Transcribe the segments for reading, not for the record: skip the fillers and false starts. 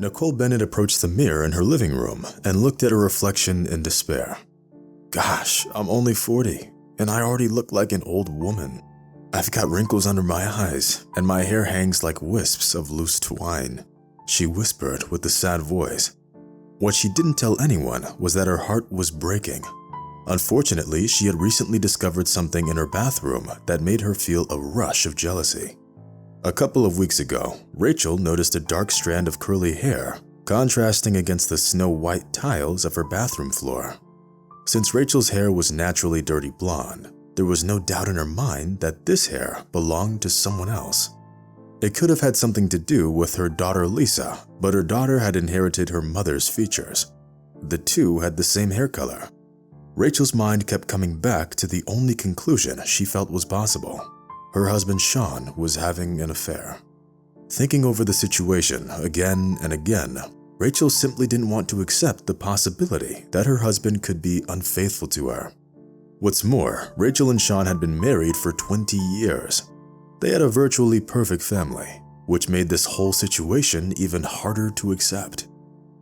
Nicole Bennett approached the mirror in her living room and looked at her reflection in despair. Gosh, I'm only 40, and I already look like an old woman. I've got wrinkles under my eyes, and my hair hangs like wisps of loose twine, she whispered with a sad voice. What she didn't tell anyone was that her heart was breaking. Unfortunately, she had recently discovered something in her bathroom that made her feel a rush of jealousy. A couple of weeks ago, Rachel noticed a dark strand of curly hair contrasting against the snow-white tiles of her bathroom floor. Since Rachel's hair was naturally dirty blonde, there was no doubt in her mind that this hair belonged to someone else. It could have had something to do with her daughter Lisa, but her daughter had inherited her mother's features. The two had the same hair color. Rachel's mind kept coming back to the only conclusion she felt was possible. Her husband Sean was having an affair. Thinking over the situation again and again, Rachel simply didn't want to accept the possibility that her husband could be unfaithful to her. What's more, Rachel and Sean had been married for 20 years. They had a virtually perfect family, which made this whole situation even harder to accept.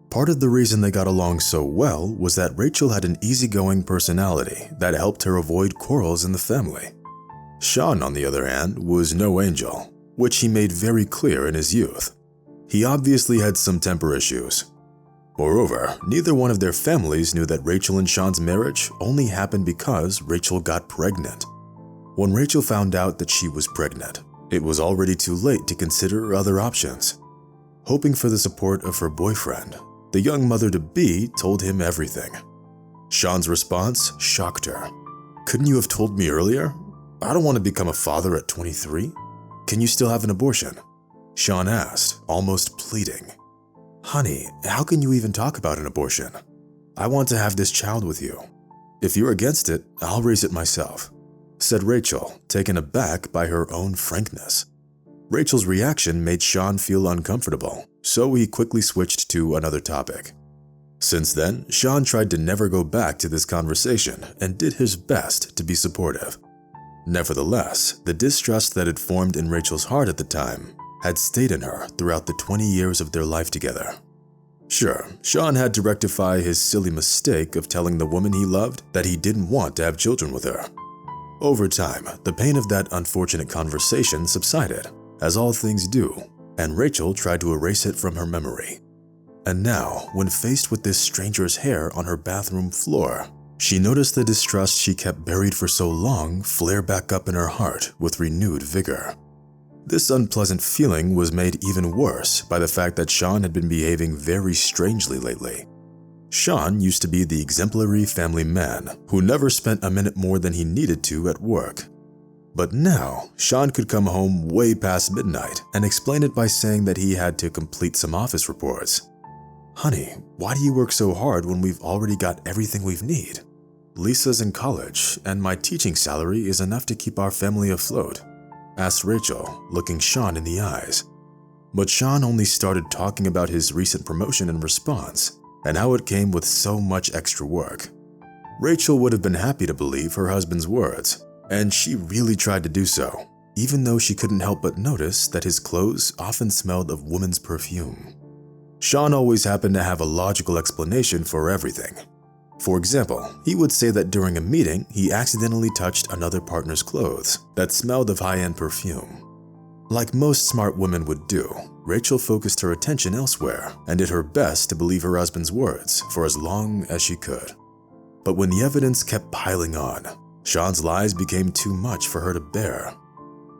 Part of the reason they got along so well was that Rachel had an easygoing personality that helped her avoid quarrels in the family. Sean, on the other hand, was no angel, which he made very clear in his youth. He obviously had some temper issues. Moreover, neither one of their families knew that Rachel and Sean's marriage only happened because Rachel got pregnant. When Rachel found out that she was pregnant, it was already too late to consider other options. Hoping for the support of her boyfriend, the young mother-to-be told him everything. Sean's response shocked her. "Couldn't you have told me earlier? I don't want to become a father at 23. Can you still have an abortion?" Sean asked, almost pleading. "Honey, how can you even talk about an abortion? I want to have this child with you. If you're against it, I'll raise it myself," said Rachel, taken aback by her own frankness. Rachel's reaction made Sean feel uncomfortable, so he quickly switched to another topic. Since then, Sean tried to never go back to this conversation and did his best to be supportive. Nevertheless, the distrust that had formed in Rachel's heart at the time had stayed in her throughout the 20 years of their life together. Sure, Sean had to rectify his silly mistake of telling the woman he loved that he didn't want to have children with her. Over time, the pain of that unfortunate conversation subsided, as all things do, and Rachel tried to erase it from her memory. And now, when faced with this stranger's hair on her bathroom floor, she noticed the distrust she kept buried for so long flare back up in her heart with renewed vigor. This unpleasant feeling was made even worse by the fact that Sean had been behaving very strangely lately. Sean used to be the exemplary family man who never spent a minute more than he needed to at work. But now, Sean could come home way past midnight and explain it by saying that he had to complete some office reports. "Honey, why do you work so hard when we've already got everything we need? Lisa's in college, and my teaching salary is enough to keep our family afloat," asked Rachel, looking Sean in the eyes. But Sean only started talking about his recent promotion in response, and how it came with so much extra work. Rachel would have been happy to believe her husband's words, and she really tried to do so, even though she couldn't help but notice that his clothes often smelled of woman's perfume. Sean always happened to have a logical explanation for everything. For example, he would say that during a meeting, he accidentally touched another partner's clothes that smelled of high-end perfume. Like most smart women would do, Rachel focused her attention elsewhere and did her best to believe her husband's words for as long as she could. But when the evidence kept piling on, Sean's lies became too much for her to bear.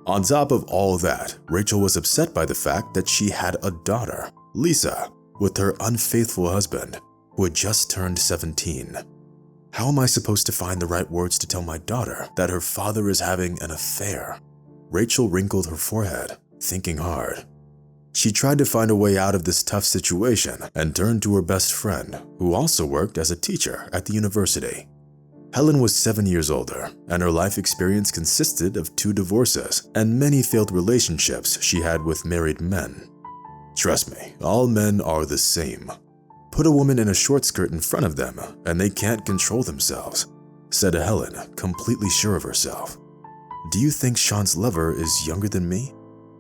On top of all that, Rachel was upset by the fact that she had a daughter, Lisa, with her unfaithful husband, who had just turned 17. How am I supposed to find the right words to tell my daughter that her father is having an affair? Rachel wrinkled her forehead, thinking hard. She tried to find a way out of this tough situation and turned to her best friend, who also worked as a teacher at the university. Helen was 7 years older, and her life experience consisted of 2 divorces and many failed relationships she had with married men. "Trust me, all men are the same. Put a woman in a short skirt in front of them, and they can't control themselves," said Helen, completely sure of herself. "Do you think Sean's lover is younger than me?"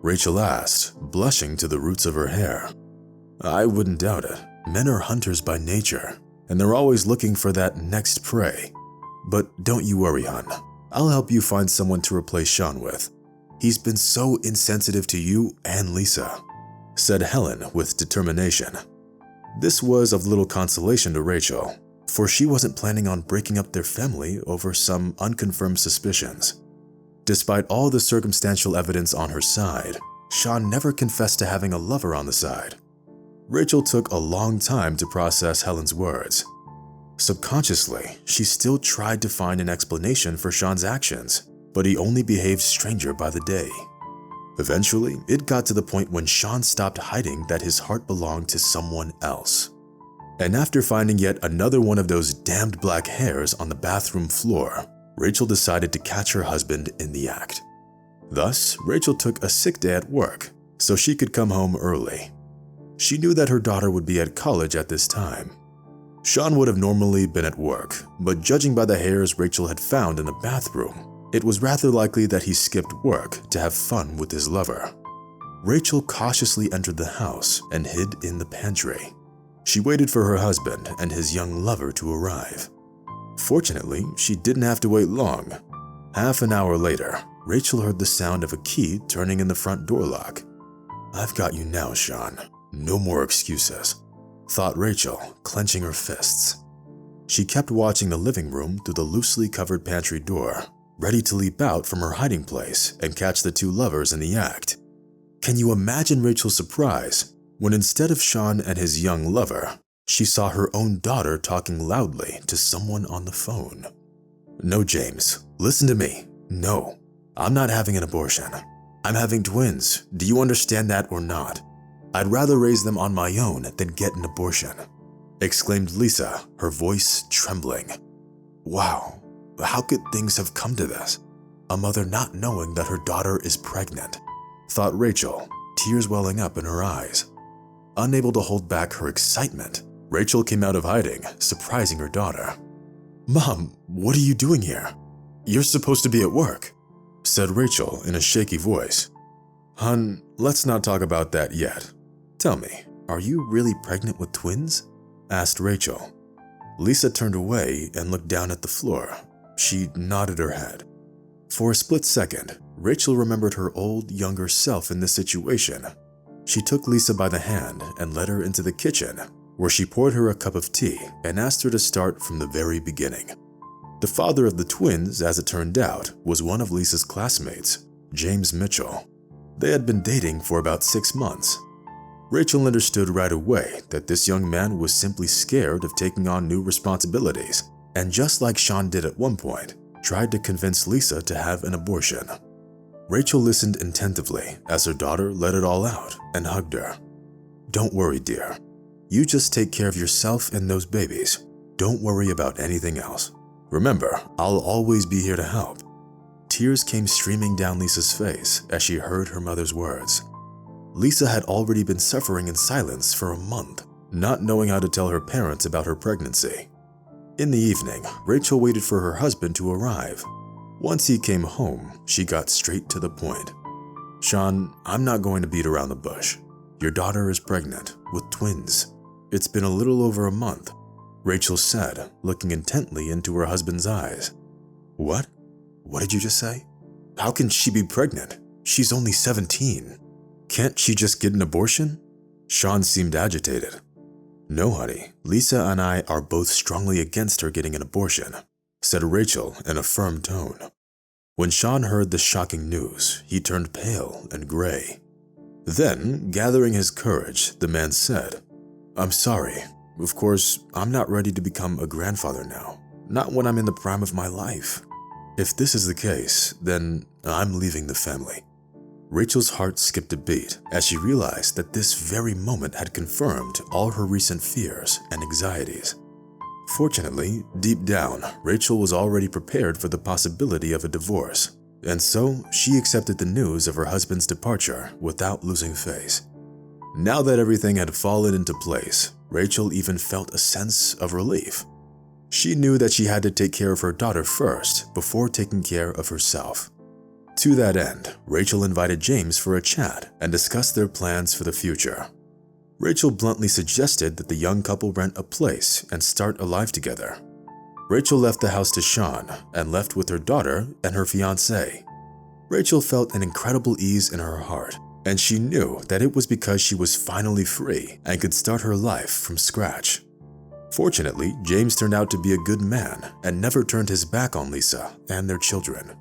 Rachel asked, blushing to the roots of her hair. I wouldn't doubt it. Men are hunters by nature, and they're always looking for that next prey. But don't you worry, hon. I'll help you find someone to replace Sean with. He's been so insensitive to you and Lisa," said Helen with determination. This was of little consolation to Rachel, for she wasn't planning on breaking up their family over some unconfirmed suspicions. Despite all the circumstantial evidence on her side, Sean never confessed to having a lover on the side. Rachel took a long time to process Helen's words. Subconsciously, she still tried to find an explanation for Sean's actions, but he only behaved stranger by the day. Eventually, it got to the point when Sean stopped hiding that his heart belonged to someone else. And after finding yet another one of those damned black hairs on the bathroom floor, Rachel decided to catch her husband in the act. Thus, Rachel took a sick day at work so she could come home early. She knew that her daughter would be at college at this time. Sean would have normally been at work, but judging by the hairs Rachel had found in the bathroom, it was rather likely that he skipped work to have fun with his lover. Rachel cautiously entered the house and hid in the pantry. She waited for her husband and his young lover to arrive. Fortunately, she didn't have to wait long. Half an hour later, Rachel heard the sound of a key turning in the front door lock. "I've got you now, Sean. No more excuses," thought Rachel, clenching her fists. She kept watching the living room through the loosely covered pantry door, ready to leap out from her hiding place and catch the two lovers in the act. Can you imagine Rachel's surprise when instead of Sean and his young lover, she saw her own daughter talking loudly to someone on the phone? "No, James, listen to me. No, I'm not having an abortion. I'm having twins. Do you understand that or not? I'd rather raise them on my own than get an abortion," exclaimed Lisa, her voice trembling. Wow, how could things have come to this? A mother not knowing that her daughter is pregnant, thought Rachel, tears welling up in her eyes. Unable to hold back her excitement, Rachel came out of hiding, surprising her daughter. "Mom, what are you doing here? You're supposed to be at work," said Rachel in a shaky voice. "Hun, let's not talk about that yet. Tell me, are you really pregnant with twins?" asked Rachel. Lisa turned away and looked down at the floor. She nodded her head. For a split second, Rachel remembered her old, younger self in this situation. She took Lisa by the hand and led her into the kitchen, where she poured her a cup of tea and asked her to start from the very beginning. The father of the twins, as it turned out, was one of Lisa's classmates, James Mitchell. They had been dating for about 6 months. Rachel understood right away that this young man was simply scared of taking on new responsibilities, and just like Sean did at one point, tried to convince Lisa to have an abortion. Rachel listened attentively as her daughter let it all out and hugged her. "Don't worry, dear. You just take care of yourself and those babies. Don't worry about anything else. Remember, I'll always be here to help." Tears came streaming down Lisa's face as she heard her mother's words. Lisa had already been suffering in silence for a month, not knowing how to tell her parents about her pregnancy. In the evening, Rachel waited for her husband to arrive. Once he came home, she got straight to the point. "Sean, I'm not going to beat around the bush. Your daughter is pregnant with twins. It's been a little over a month," Rachel said, looking intently into her husband's eyes. "What? What did you just say? How can she be pregnant? She's only 17. Can't she just get an abortion?" Sean seemed agitated. "No, honey, Lisa and I are both strongly against her getting an abortion," said Rachel in a firm tone. When Sean heard the shocking news, he turned pale and gray. Then, gathering his courage, the man said, "I'm sorry. Of course, I'm not ready to become a grandfather now, not when I'm in the prime of my life. If this is the case, then I'm leaving the family." Rachel's heart skipped a beat as she realized that this very moment had confirmed all her recent fears and anxieties. Fortunately, deep down, Rachel was already prepared for the possibility of a divorce, and so she accepted the news of her husband's departure without losing face. Now that everything had fallen into place, Rachel even felt a sense of relief. She knew that she had to take care of her daughter first before taking care of herself. To that end, Rachel invited James for a chat and discussed their plans for the future. Rachel bluntly suggested that the young couple rent a place and start a life together. Rachel left the house to Sean and left with her daughter and her fiancé. Rachel felt an incredible ease in her heart, and she knew that it was because she was finally free and could start her life from scratch. Fortunately, James turned out to be a good man and never turned his back on Lisa and their children.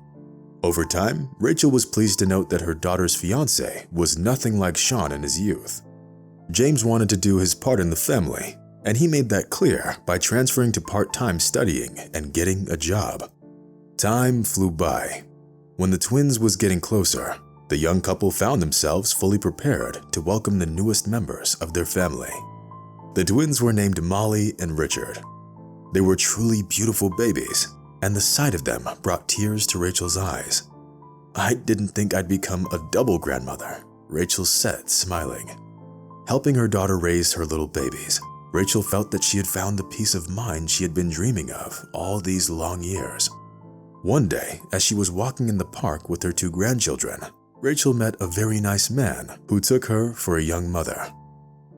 Over time, Rachel was pleased to note that her daughter's fiancé was nothing like Sean in his youth. James wanted to do his part in the family, and he made that clear by transferring to part-time studying and getting a job. Time flew by. When the twins was getting closer, the young couple found themselves fully prepared to welcome the newest members of their family. The twins were named Molly and Richard. They were truly beautiful babies, and the sight of them brought tears to Rachel's eyes. "I didn't think I'd become a double grandmother," Rachel said, smiling. Helping her daughter raise her little babies, Rachel felt that she had found the peace of mind she had been dreaming of all these long years. One day, as she was walking in the park with her two grandchildren, Rachel met a very nice man who took her for a young mother.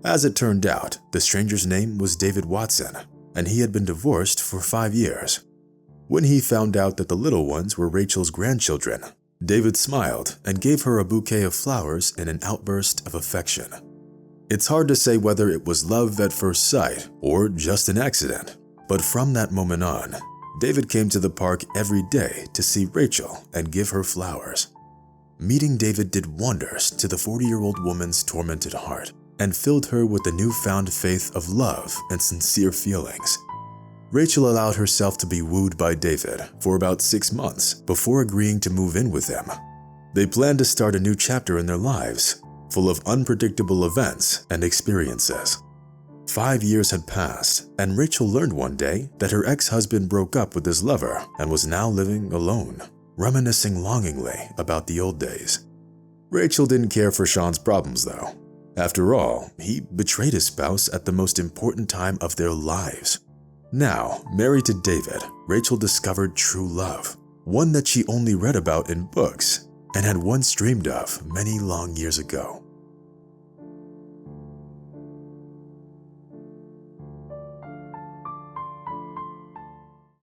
As it turned out, the stranger's name was David Watson, and he had been divorced for 5 years. When he found out that the little ones were Rachel's grandchildren, David smiled and gave her a bouquet of flowers in an outburst of affection. It's hard to say whether it was love at first sight or just an accident, but from that moment on, David came to the park every day to see Rachel and give her flowers. Meeting David did wonders to the 40-year-old woman's tormented heart and filled her with the newfound faith of love and sincere feelings. Rachel allowed herself to be wooed by David for about 6 months before agreeing to move in with him. They planned to start a new chapter in their lives, full of unpredictable events and experiences. 5 years had passed, and Rachel learned one day that her ex-husband broke up with his lover and was now living alone, reminiscing longingly about the old days. Rachel didn't care for Sean's problems, though. After all, he betrayed his spouse at the most important time of their lives. Now, married to David, Rachel discovered true love, one that she only read about in books and had once dreamed of many long years ago.